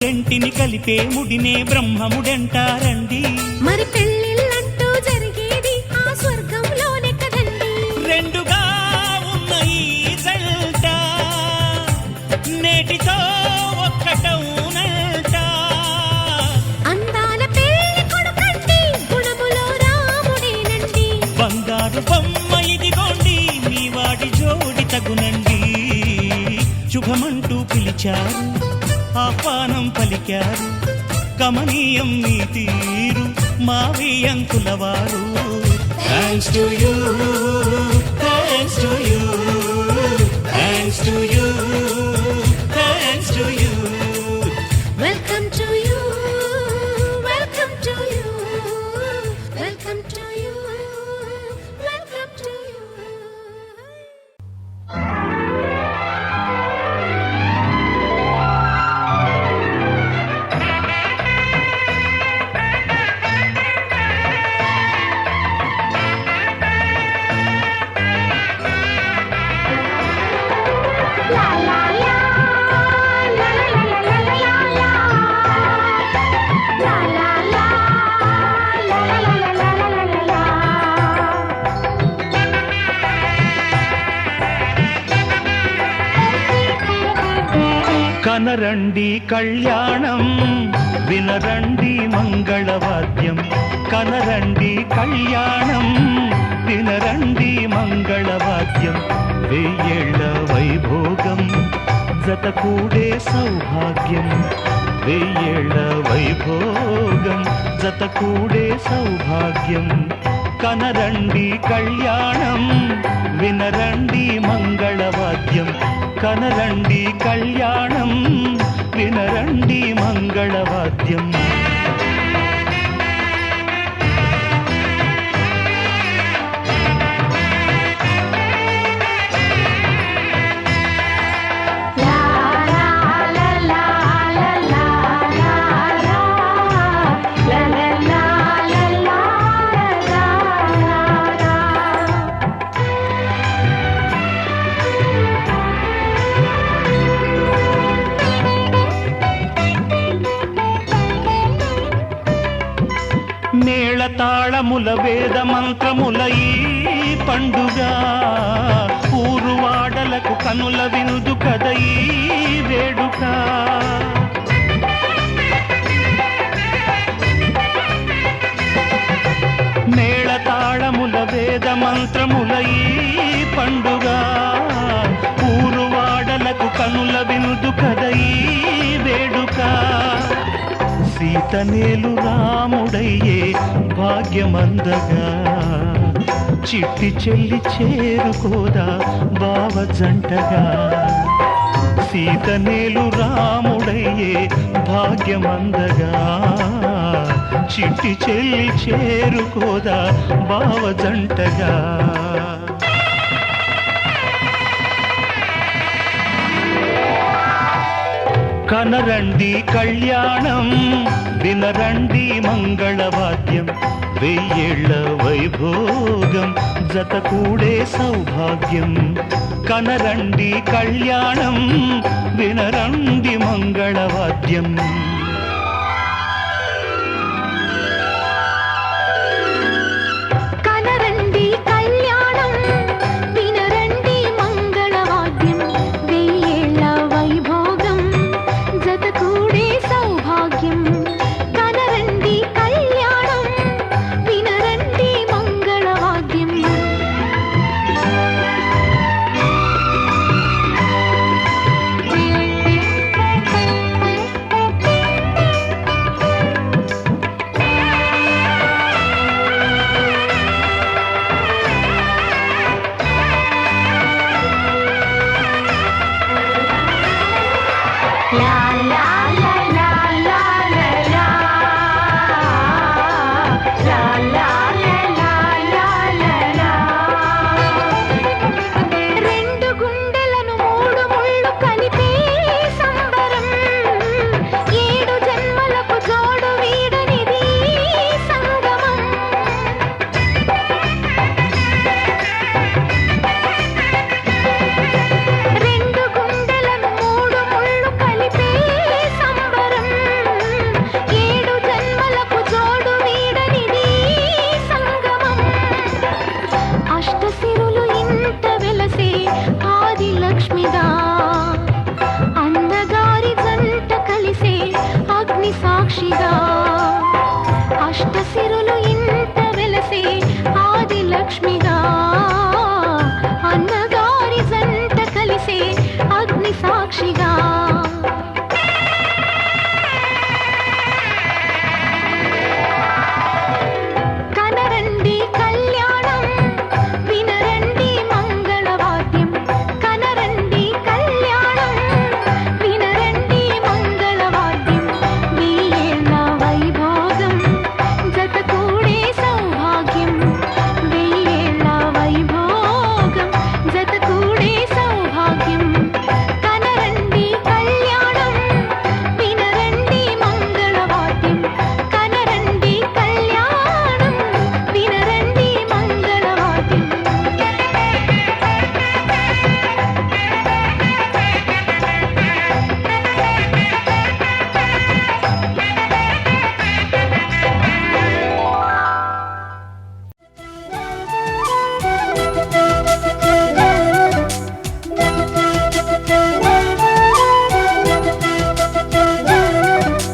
రెంటిని కలిపే ముడినే బ్రహ్మముడంటారండి. మరి పెళ్ళిళ్ళంటూ జరిగేది ఆ స్వర్గంలోనే కదండి. రెండుగా ఉన్న ఈ జంట నేటితో ఒక్కటవునంట. అందాల పెళ్లి కొడుకండి, గుణములో రాముడేనండి. బంగారు బొమ్మ ఇదిగోండి, మీ వాడి జోడి తగునండి. శుభమంటూ పిలిచారు, ఆహ్వానం పలికారు, కమనీయం నీ తీరు మావి అంకులవారు. Thanks to you, thanks to you, thanks to you, thanks to you. Welcome to you, welcome to you, welcome to you, welcome to you. కనరండి కళ్యాణం, వినరండి మంగళవాద్యం. కనరండి కళ్యాణం, వినరండి మంగళవాద్యం. వెయ్యేళ్ల వైభోగం, జతకూడే సౌభాగ్యం. వెయ్యేళ్ల వైభోగం, జతకూడే సౌభాగ్యం. కనరండి కళ్యాణం, వినరండి మంగళవాద్యం. కనరండి కళ్యాణం, వినరండి మంగళవాద్యం. మేళతాళముల వేద మంత్రముల ఈ పండుగ, ఊరువాడలకు కనుల వినుదు కద ఈ వేడుక. మేళతాళముల వేద మంత్రముల ఈ పండుగ, ఊరువాడలకు కనుల వినుదు కద ఈ వేడుక. సీతనేలు రాముడయ్యే భాగ్యమందగా, చిట్టి చెల్లి చేరుకోదా బావ జంటగా. సీతనేలు రాముడయ్యే భాగ్యమందగా, చిట్టి చెల్లి చేరుకోదా బావ జంటగా. కనరండి కళ్యాణం, వినరండి మంగళవాద్యం. వెయ్యేళ్ల వైభోగం, జతకూడే సౌభాగ్యం. కనరండి కళ్యాణం, వినరండి మంగళవాద్యం.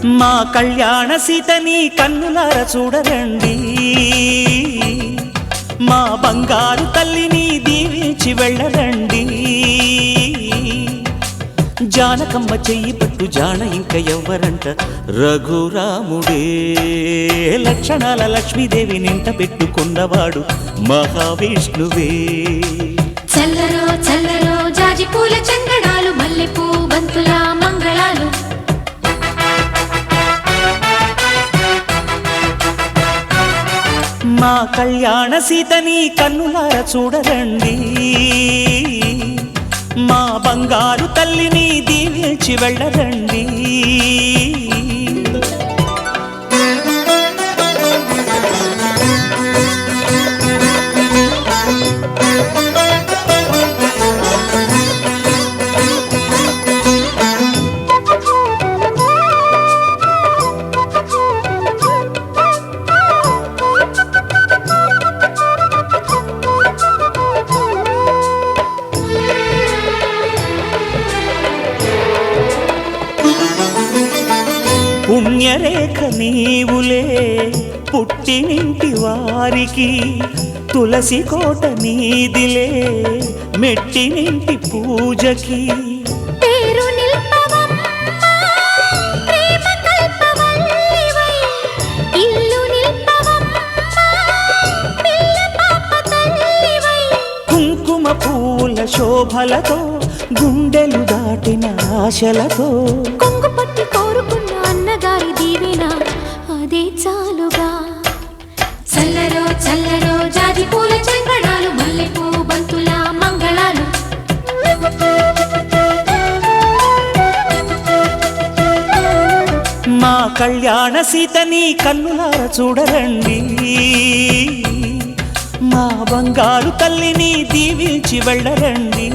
మా కళ్యాణ సీతని కన్నులార చూడరండి, మా బంగారు తల్లిని దీవించి వెళ్ళరండి. జానకమ్మ చెయ్యి పట్టు జాన ఇంక ఎవ్వరంట, రఘురాముడే. లక్షణాల లక్ష్మీదేవి నింట పెట్టుకున్నవాడు మహావిష్ణువే. చల్లరో చల్లరో జాజి పూల చంగడాలు, మల్లెపూ బంతుల మంగళాలు. మా కళ్యాణ సీతని కన్నులార చూడరండి, మా బంగారు తల్లిని దీవించి వెళ్ళరండి. పుణ్యరేఖ నీవులే పుట్టినింటి వారికి, తులసి కోట నీదిలే మెట్టినింటి పూజకి. పేరు నిల్పవమ్మా ప్రేమ కల్పవల్లివై, ఇల్లు నిల్పవమ్మా పిల్ల పాప తల్లివై. కుంకుమ పూల శోభలతో గుండెలు దాటిన ఆశలతో, కొంగు పట్టి కోరుకున్న అన్నగారి దీవెన అదే చాలుగా. చల్లరో చల్లరో జాజి పూల చంగడాలు, మల్లెపూ బంతుల మంగళాలు. మా కళ్యాణ సీతని కన్నులార చూడరండి, మా బంగారు తల్లిని దీవించి వెళ్ళరండి.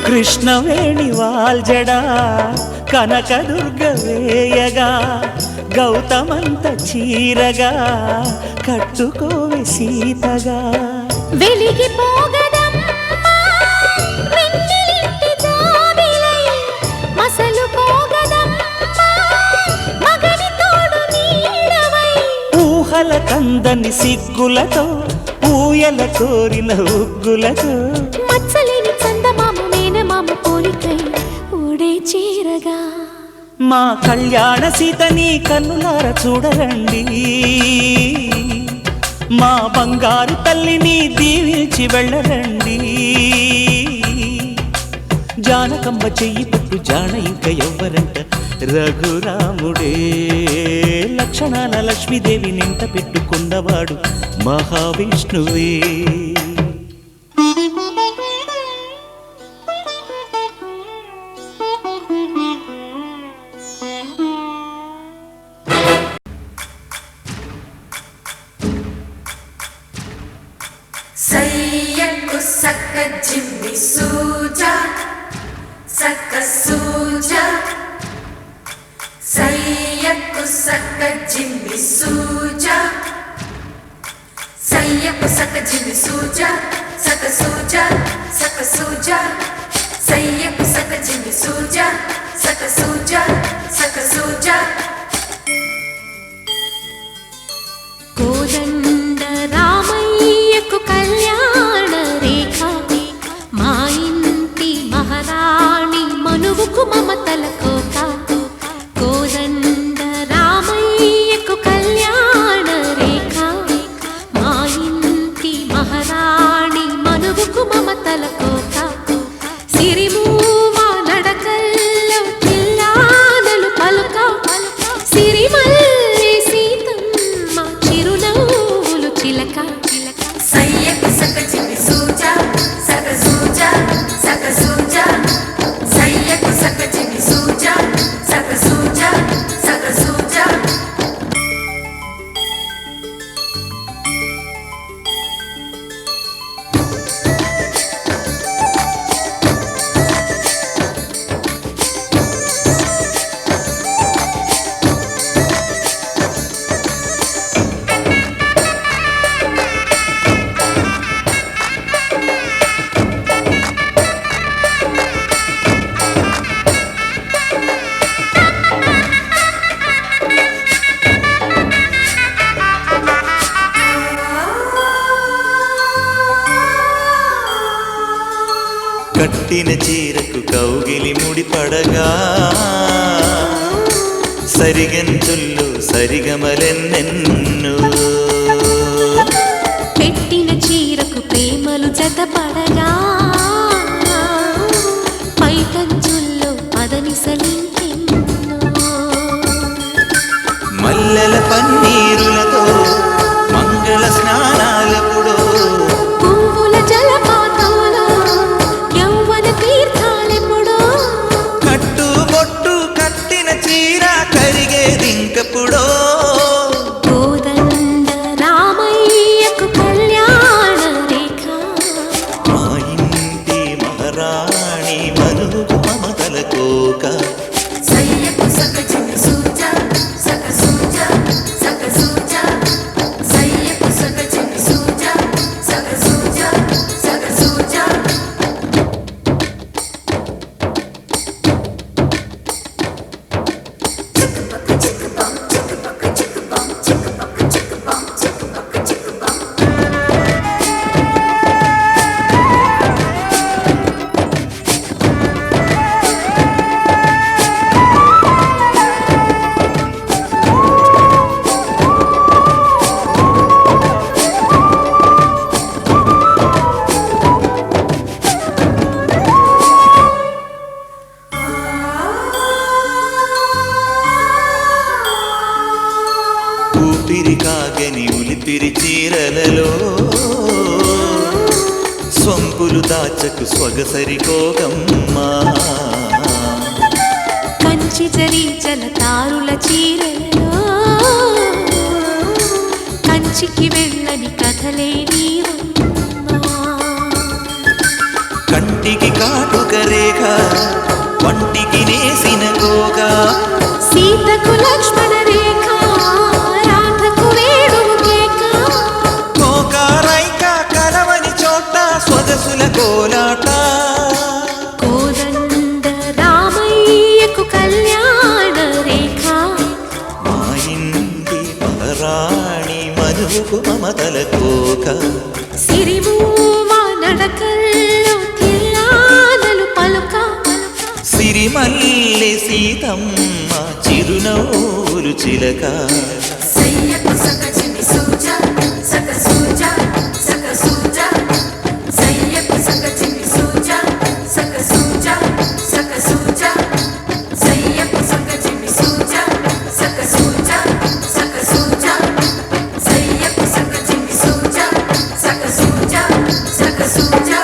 కృష్ణవేణి వాల్జడా కనకదుర్గ వేయగా, గౌతమంత చీరగా కట్టుకోవి సీతగా. వెలిగిపోగదమ్మా వెన్నెలింటి జాబిలై, మసలుకోగదమ్మా మగని తోడు నీడవై. ఊహల కందని సిగ్గులతో ఊయల కోరిన ఉగ్గులతో, మచ్చలేని చందమామ మేనమామ పోలికై ఊడే చీరగా. మా కళ్యాణ సీతని కన్నులార చూడరండి, మా బంగారు తల్లిని దీవించి వెళ్ళరండి. జానకమ్మ చెయ్యి పట్టు జాన ఇంక ఎవ్వరంట, రఘురాముడే. లక్షణాల లక్ష్మీదేవి నింట పెట్టుకున్నవాడు మహావిష్ణువే. సయ్యకు సక్క జిమ్మి సూజా సక్క సూజా, సయ్యకు సక్క జిమ్మి సూజా, సయ్యకు సక్క జిమ్మి సూజా సక్క సూజా సక్క సూజా, సయ్యకు సక్క జిమ్మి సూజా సక్క సూజా సక్క సూజా. కోదండ రామయ్యకు కళ్యాణ రేఖ, మా ఇంటి మహారాణి మనువుకు మమతల కోట. కోదండ రామయ్యకు కళ్యాణ రేఖ, మా ఇంటి మహారాణి మనువుకు మమతల కట్టిన చీరకు కౌగిలి ముడిపడగా సరిగంతుల్లో సరిగమలెన్నెన్నో పెట్టిన చీరకు ప్రేమలు జతపడగా పైకంచుల్లో పదనిసలింకెన్నో మల్లెల పన్నీరులతో మంగళ స్నానాలెప్పుడో పువ్వుల జలపాతంలో యౌవన తీర్థాలెప్పుడో కట్టుబొట్టు కట్టిన చీర కరిగేదింకప్పుడో కోదండ రామయ్యకు కళ్యాణ రేఖ మా ఇంటి మహారాణి మనువు మమతల కోక సయ్యకు సక చిన్ని సూజా సక సూజా సక సూజా సయ్యకు సక చిన్ని సూజా సక సూజా సక సూజా చిక్కుపక్క చిక్కుపం చిక్కుపక్క చిక్కుపం చిక్కుపక్క చిక్కుపం చిక్కుపక్క చిక్కుపం ఊపిరి కాగని ఉలిపిరి చీరలలో స్వంపులు దాచకు స్వగసరి కోగమ్మా కంచి జరి జలతారుల చీరలో కంచికి వెళ్ళని కథలే నీవమ్మా కంటికి కాటుక రేఖ వంటికి నేసిన గోగా సీతకు లక్ష్మణ రేఖ రాధకు వేణువు కేక కోకారైక కలవని చోట స్వదసుల కోలాట కోదండ రామయ్యకు కళ్యాణ రేఖ మా ఇంటి మహారాణి మనువుకు మమతల కోక సిరిమూవ నడకల్లో తిల్లానలు పలుక సిరిమల్లె సీతమ్మ చిరునవ్వులు చిలక సయ్యకు సక చిన్ని సూజా సక సూజా సక సూజా సయ్యకు సక చిన్ని సూజా సక సూజా సక సూజా సయ్యకు సక చిన్ని సూజా సక సూజా సక సూజా సయ్యకు సక చిన్ని సూజా సక సూజా సక సూజా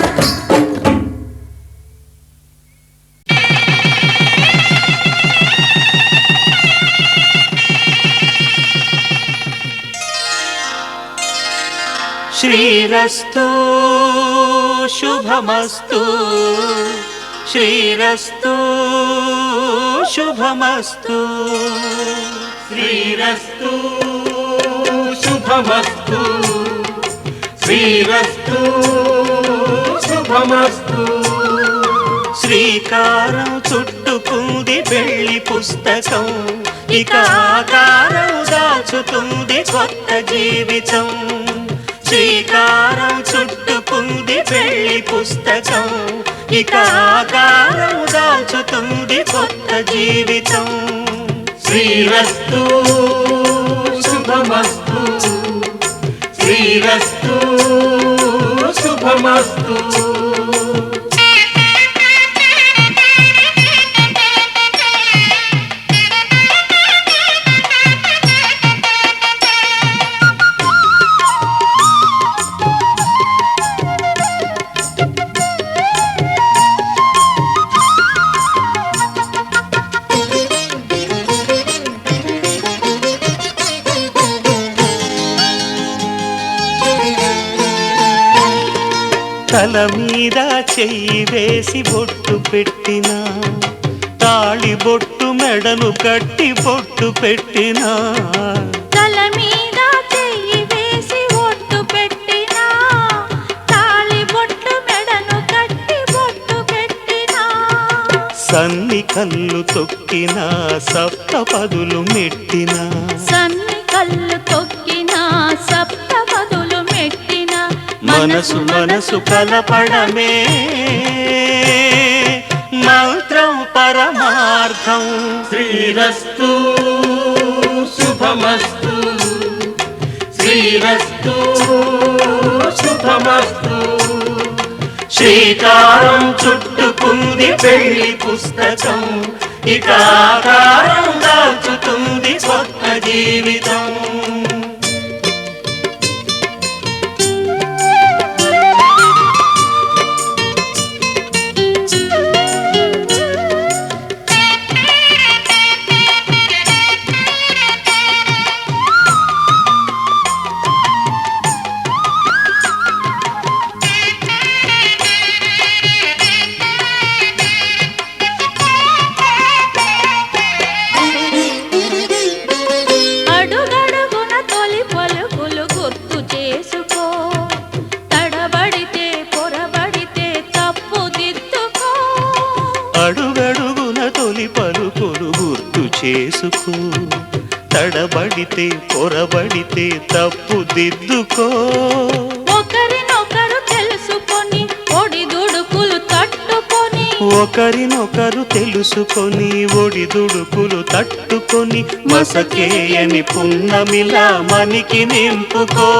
శ్రీరస్తు శుభమస్తు శ్రీరస్తు శుభమస్తు శ్రీరస్తు శుభమస్తు శ్రీరస్తు శుభమస్తు శ్రీకారం చుట్టుకుంది పెళ్లి పుస్తకం ఇక ఆకారం దాచుతుంది కొత్త జీవితం శ్రీకారం చుట్టుకుంది పెళ్లి పుస్తకం ఇక ఆకారం దాచుతుంది కొత్త జీవితం శ్రీరస్తు శుభమస్తు శ్రీరస్తు శుభమస్తు తల మీద చెయ్యి వేసి బొట్టు పెట్టినా తాళి బొట్టు మెడను కట్టి బొట్టు పెట్టినా తల మీద చెయ్యి వేసి ఒట్టు పెట్టినా తాళి బొట్టు మెడను కట్టి బొట్టు పెట్టినా సన్ని కళ్ళు తొక్కినా సప్తపదులు మెట్టినా సన్ని కళ్ళు తొక్కినా సప్తపదులు మెట్టినా మనసు మనసు కలపడమే సుఖం. శ్రీరస్తు శుభమస్తు, శ్రీరస్తు శుభమస్తు. శ్రీకారం చుట్టుకుంది పెళ్లి పుస్తకం, ఇక ఆకారం దాల్చుతుంది కొత్త జీవితం. అడుగడుగున తొలి పలుకులు గుర్తు చేసుకో, తడబడితే పొరబడితే తప్పు దిద్దుకో. ఒకరినొకరు తెలుసుకొని ఒడిదుడుకులు తట్టుకొని, ఒకరినొకరు తెలుసుకొని ఒడిదుడుకులు తట్టుకొని, మసకేయని పున్నమిలా మనికి నింపుకో.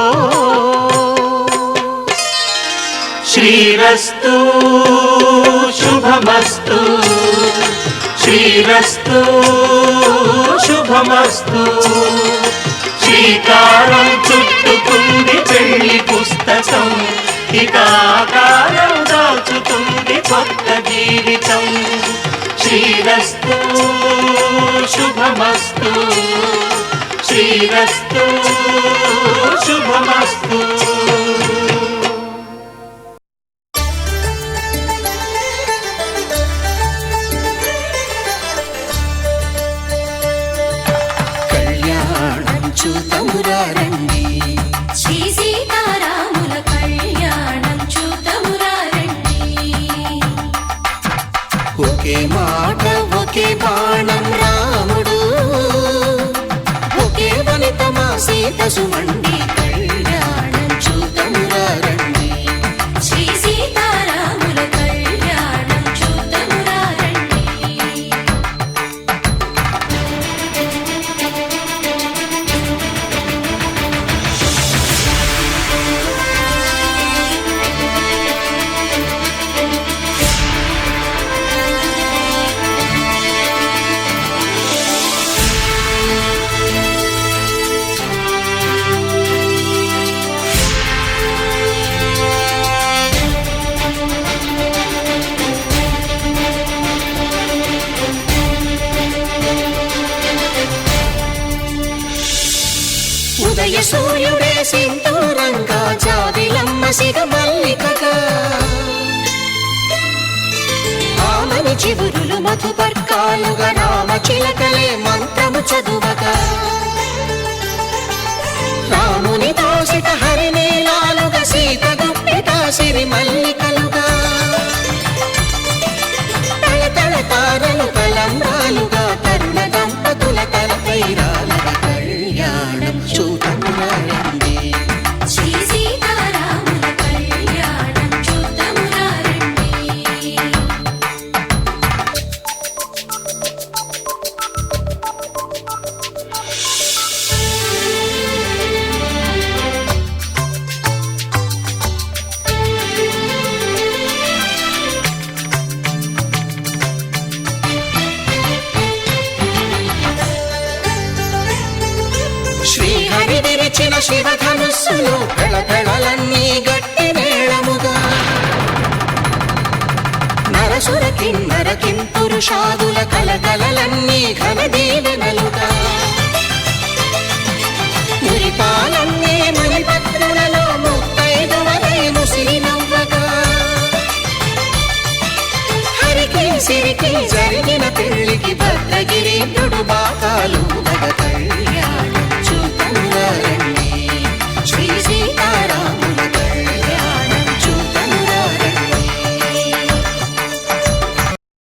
శ్రీరస్తు శుభమస్తు, శ్రీరస్తు శుభమస్తు. శ్రీకారం చుట్టుకుంది పెళ్లి పుస్తకం, ఇక ఆకారం దాల్చుతుంది కొత్త జీవితం. శ్రీరస్తు శుభమస్తు, శ్రీరస్తు శుభమస్తు. చూతమురారండి, శ్రీ సీతారాముల కళ్యాణం చూతమురారండి. ఒకే మాట ఒకే బాణం రాముడు, ఒకే వనిత మా సీత సుమండి కళ్యాణం చూతమురారండి. శ్రీ సీతారాముల కళ్యాణం చూతమురారండి. ఉదయ సూర్యుడే సింధూరంగా, జాబిలమ్మ సిగ మల్లికగా, ఆమని చిగురులు మధుపర్కాలుగా, రామ చిలకలే మంత్రము చదువగా, రాముని దోసిట హరినీలాలుగా, సీత గుప్పిట సిరి మల్లికలుగా, తళతళ తారలు తలంబ్రాలుగా, తరుణ దంపతుల తలపైరాలుగా కళ్యాణం చూతమురారండి. శ్రీ సీతారాముల కళ్యాణం చూతమురారండి. శ్రీహరి విరిచిన శివధనుస్సులు పెళపెళలన్నీ గట్టి మేళముగా, నరసుర కిన్నర కింపురుషాదుల కలకలలన్నీ ఘన దీవెనలుగా, మురిపాలన్నీ మణిపత్రులలో ముత్తైదువలై ముసిరి నవ్వగా, హరికి సిరికి జరిగిన పెళ్లికి భద్రగిరీంద్రుడు బాకాలు కళ్యాణం చూతమురారండి. శ్రీ సీతారాముల కళ్యాణం